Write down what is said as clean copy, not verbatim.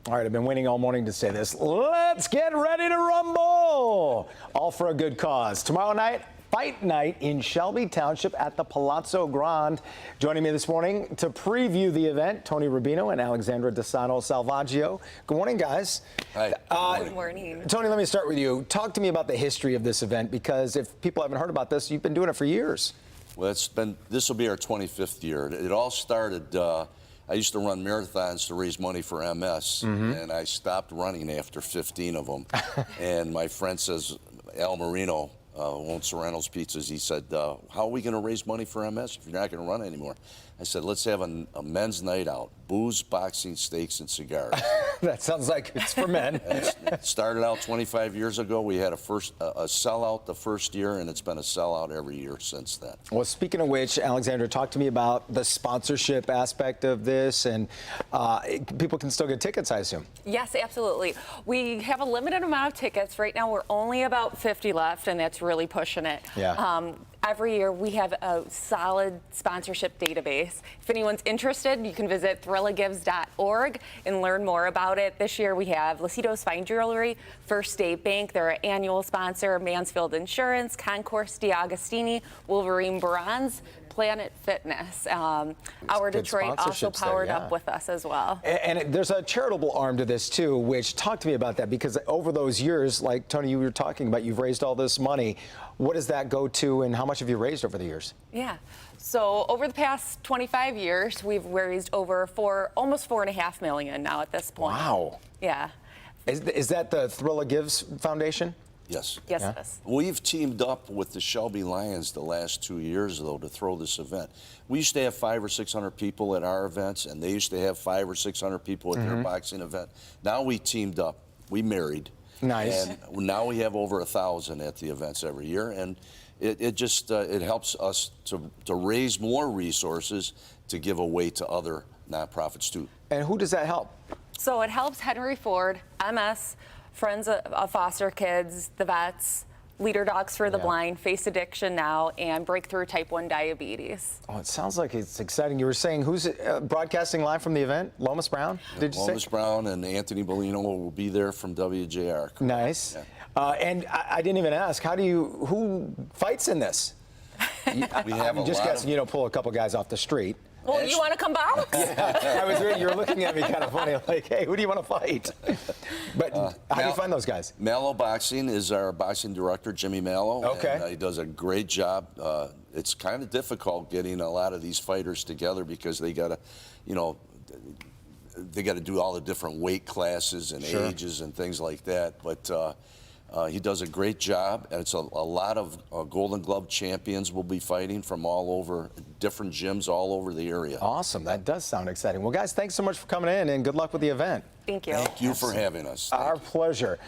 All right, I've been waiting all morning to say this. Let's get ready to rumble! All for a good cause. Tomorrow night, fight night in Shelby Township at the Palazzo Grande. Joining me this morning to preview the event, Tony Rubino and Alexandra DeSano Salvaggio. Good morning, guys. Hi. Good morning. Tony, let me start with you. Talk to me about the history of this event, because if people haven't heard about this, you've been doing it for years. Well, this will be our 25th year. It all started, I used to run marathons to raise money for MS, and I stopped running after 15 of them. And my friend says, Al Marino, who owns Sorrento's Pizzas, he said, how are we going to raise money for MS if you're not going to run anymore? I said, let's have a men's night out. Booze, boxing, steaks, and cigars. That sounds like it's for men. It started out 25 years ago. We had a sellout the first year, and it's been a sellout every year since then. Well, speaking of which, Alexandra, talk to me about the sponsorship aspect of this, and people can still get tickets, I assume. Yes, absolutely. We have a limited amount of tickets. Right now, we're only about 50 left, and that's really pushing it. Yeah. Every year, we have a solid sponsorship database. If anyone's interested, you can visit thrillagives.org and learn more about it. This year, we have Lucido's Fine Jewelry, First State Bank, they're an annual sponsor, Mansfield Insurance, Concourse D'Agostini, Wolverine Bronze, Planet Fitness. Our Detroit also powered up with us as well. And there's a charitable arm to this too, which, talk to me about that, because over those years, like Tony, you were talking about, you've raised all this money. What does that go to, and how much have you raised over the years? Yeah, so over the past 25 years, we've raised over almost $4.5 million now at this point. Wow. Yeah. Is that the Thrilla Gives Foundation? Yes. Yes, it is. We've teamed up with the Shelby Lions the last 2 years, though, to throw this event. We used to have 500 or 600 people at our events, and they used to have 500 or 600 people at their boxing event. Now we teamed up. We married. Nice. And now we have over 1,000 at the events every year, and it helps us to raise more resources to give away to other nonprofits too. And who does that help? So it helps Henry Ford, MS, Friends of Foster Kids, the Vets, Leader Dogs for the Blind, Face Addiction Now, and Breakthrough Type 1 Diabetes. Oh, it sounds like it's exciting. You were saying, who's broadcasting live from the event? Lomas Brown, did you say? Lomas Brown and Anthony Bellino will be there from WJR. Nice. Yeah. And I didn't even ask, who fights in this? We have I'm just guessing you don't pull a couple guys off the street. Well, you want to come box? Yeah, you're looking at me kind of funny, like, hey, who do you want to fight? But how do you find those guys? Mallow Boxing is our boxing director, Jimmy Mallow. Okay. And, he does a great job. It's kind of difficult getting a lot of these fighters together because they got to, they got to do all the different weight classes and ages and things like that. But he does a great job, and it's a lot of Golden Glove champions will be fighting from all over, different gyms all over the area. Awesome. That does sound exciting. Well, guys, thanks so much for coming in, and good luck with the event. Thank you. Thank you for having us. Our pleasure.